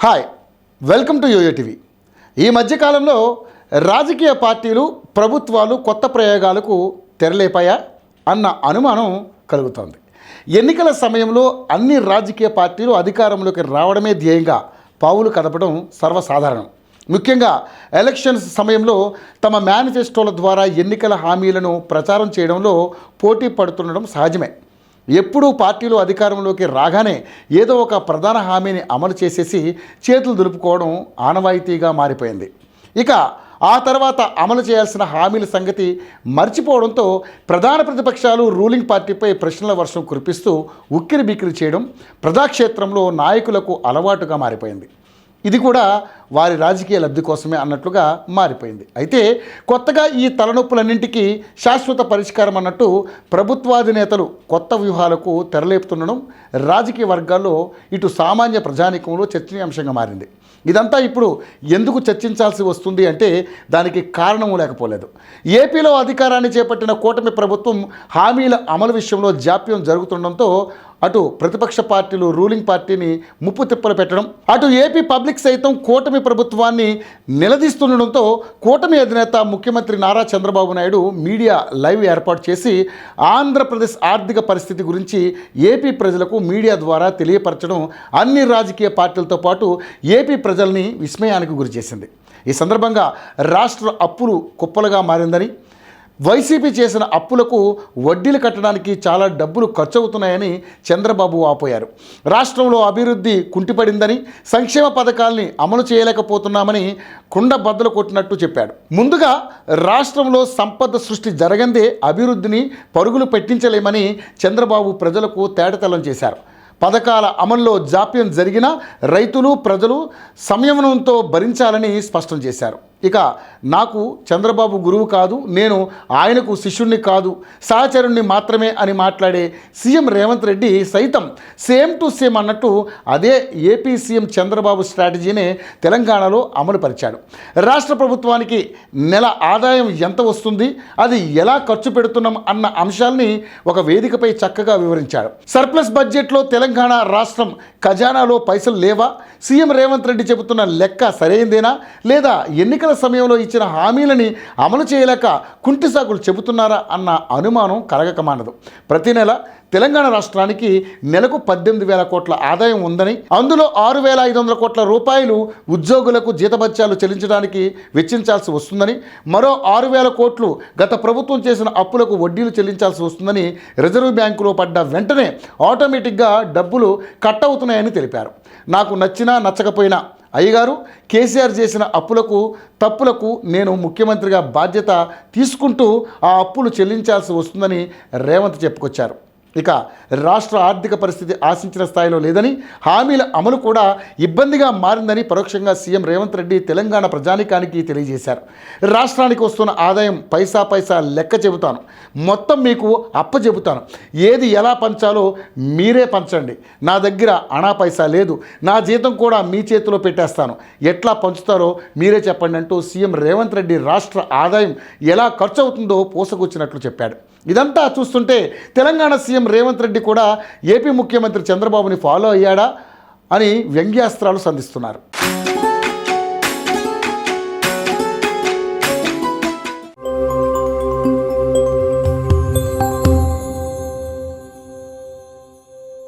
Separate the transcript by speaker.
Speaker 1: Hi, welcome to YoYo TV. ఈ మధ్యకాలంలో రాజకీయ పార్టీలు, ప్రభుత్వాలు కొత్త ప్రయోగాలకు తెరలేపాయా అన్న అనుమానం కలుగుతోంది. ఎన్నికల సమయంలో అన్ని రాజకీయ పార్టీలు అధికారంలోకి రావడమే ధ్యేయంగా పావులు కదపడం సర్వసాధారణం. ముఖ్యంగా ఎలక్షన్స్ సమయంలో తమ మేనిఫెస్టోల ద్వారా ఎన్నికల హామీలను ప్రచారం చేయడంలో పోటీ పడుతుండడం సహజమే. ఎప్పుడూ పార్టీలు అధికారంలోకి రాగానే ఏదో ఒక ప్రధాన హామీని అమలు చేసేసి చేతులు దులుపుకోవడం ఆనవాయితీగా మారిపోయింది. ఇక ఆ తర్వాత అమలు చేయాల్సిన హామీల సంగతి మర్చిపోవడంతో ప్రధాన ప్రతిపక్షాలు రూలింగ్ పార్టీపై ప్రశ్నల వర్షం కురిపిస్తూ ఉక్కిరి బిక్కిరి చేయడం ప్రజాక్షేత్రంలో నాయకులకు అలవాటుగా మారిపోయింది. ఇది కూడా వారి రాజకీయ లబ్ధి కోసమే అన్నట్లుగా మారిపోయింది. అయితే కొత్తగా ఈ తలనొప్పులన్నింటికీ శాశ్వత పరిష్కారం అన్నట్టు ప్రభుత్వాధినేతలు కొత్త వ్యూహాలకు తెరలేపుతుండడం రాజకీయ వర్గాల్లో ఇటు సామాన్య ప్రజానీకంలో చర్చనీయాంశంగా మారింది. ఇదంతా ఇప్పుడు ఎందుకు చర్చించాల్సి వస్తుంది అంటే దానికి కారణము లేకపోలేదు. ఏపీలో అధికారాన్ని చేపట్టిన కూటమి ప్రభుత్వం హామీల అమలు విషయంలో జాప్యం జరుగుతుండడంతో అటు ప్రతిపక్ష పార్టీలు రూలింగ్ పార్టీని ముప్పు తిప్పలు పెట్టడం, అటు ఏపీ పబ్లిక్ సైతం కూటమి ప్రభుత్వాన్ని నిలదీస్తుండడంతో కూటమి అధినేత ముఖ్యమంత్రి నారా చంద్రబాబు నాయుడు మీడియా లైవ్ ఏర్పాటు చేసి ఆంధ్రప్రదేశ్ ఆర్థిక పరిస్థితి గురించి ఏపీ ప్రజలకు మీడియా ద్వారా తెలియపరచడం అన్ని రాజకీయ పార్టీలతో పాటు ఏపీ ప్రజల్ని విస్మయానికి గురిచేసింది. ఈ సందర్భంగా రాష్ట్ర అప్పులు కుప్పలుగా మారిందని, వైసీపీ చేసిన అప్పులకు వడ్డీలు కట్టడానికి చాలా డబ్బులు ఖర్చు అవుతున్నాయని చంద్రబాబు వాపోయారు. రాష్ట్రంలో అభివృద్ధి కుంటిపడిందని, సంక్షేమ పథకాల్ని అమలు చేయలేకపోతున్నామని కుండ బద్దలు కొట్టినట్టు చెప్పాడు. ముందుగా రాష్ట్రంలో సంపద సృష్టి జరగందే అభివృద్ధిని పరుగులు పెట్టించలేమని చంద్రబాబు ప్రజలకు తేటతెల్లం చేశారు. పథకాల అమల్లో జాప్యం జరిగినా రైతులు, ప్రజలు సంయమనంతో భరించాలని స్పష్టం చేశారు. ఇక నాకు చంద్రబాబు గురువు కాదు, నేను ఆయనకు శిష్యుణ్ణి కాదు, సహచరుణ్ణి మాత్రమే అని మాట్లాడే సీఎం రేవంత్ రెడ్డి సైతం సేమ్ టు సేమ్ అన్నట్టు అదే ఏపీ సీఎం చంద్రబాబు స్ట్రాటజీనే తెలంగాణలో అమలు పరిచాడు. రాష్ట్ర ప్రభుత్వానికి నెల ఆదాయం ఎంత వస్తుంది, అది ఎలా ఖర్చు పెడుతున్నాం అన్న అంశాల్ని ఒక వేదికపై చక్కగా వివరించాడు. సర్ప్లస్ బడ్జెట్లో తెలంగాణ రాష్ట్రం ఖజానాలో పైసలు లేవా, సీఎం రేవంత్ రెడ్డి చెబుతున్న లెక్క సరైందేనా, లేదా ఎన్నికల సమయంలో ఇచ్చిన హామీలని అమలు చేయలేక కుంటి సాకులు చెబుతున్నారా అన్న అనుమానం కలగకమానదు. ప్రతి నెల తెలంగాణ రాష్ట్రానికి నెలకు 18,000 కోట్ల ఆదాయం ఉందని, అందులో 6,500 కోట్ల రూపాయలు ఉద్యోగులకు జీతభత్యాలు చెల్లించడానికి వెచ్చించాల్సి వస్తుందని, మరో 6,000 కోట్లు గత ప్రభుత్వం చేసిన అప్పులకు వడ్డీలు చెల్లించాల్సి వస్తుందని, రిజర్వ్ బ్యాంకులో పడ్డ వెంటనే ఆటోమేటిక్గా డబ్బులు కట్ అవుతున్నాయని తెలిపారు. నాకు నచ్చినా నచ్చకపోయినా అయ్యగారు కేసీఆర్ చేసిన తప్పులకు నేను ముఖ్యమంత్రిగా బాధ్యత తీసుకుంటూ ఆ అప్పులు చెల్లించాల్సి వస్తుందని రేవంత్ చెప్పుకొచ్చారు. ఇక రాష్ట్ర ఆర్థిక పరిస్థితి ఆశించిన స్థాయిలో లేదని, హామీల అమలు కూడా ఇబ్బందిగా మారిందని పరోక్షంగా సీఎం రేవంత్ రెడ్డి తెలంగాణ ప్రజానీకానికి తెలియజేశారు. రాష్ట్రానికి వస్తున్న ఆదాయం పైసా లెక్క చెబుతాను, మొత్తం మీకు చెబుతాను, ఏది ఎలా పంచాలో మీరే పంచండి, నా దగ్గర అణా పైసా లేదు, నా జీతం కూడా మీ చేతిలో పెట్టేస్తాను, ఎట్లా పంచుతారో మీరే చెప్పండి అంటూ సీఎం రేవంత్ రెడ్డి రాష్ట్ర ఆదాయం ఎలా ఖర్చు అవుతుందో పోసకొచ్చినట్లు చెప్పాడు. ఇదంతా చూస్తుంటే తెలంగాణ సీఎం రేవంత్ రెడ్డి కూడా ఏపీ ముఖ్యమంత్రి చంద్రబాబుని ఫాలో అయ్యాడా అని వ్యంగ్యాస్త్రాలు సంధిస్తున్నారు.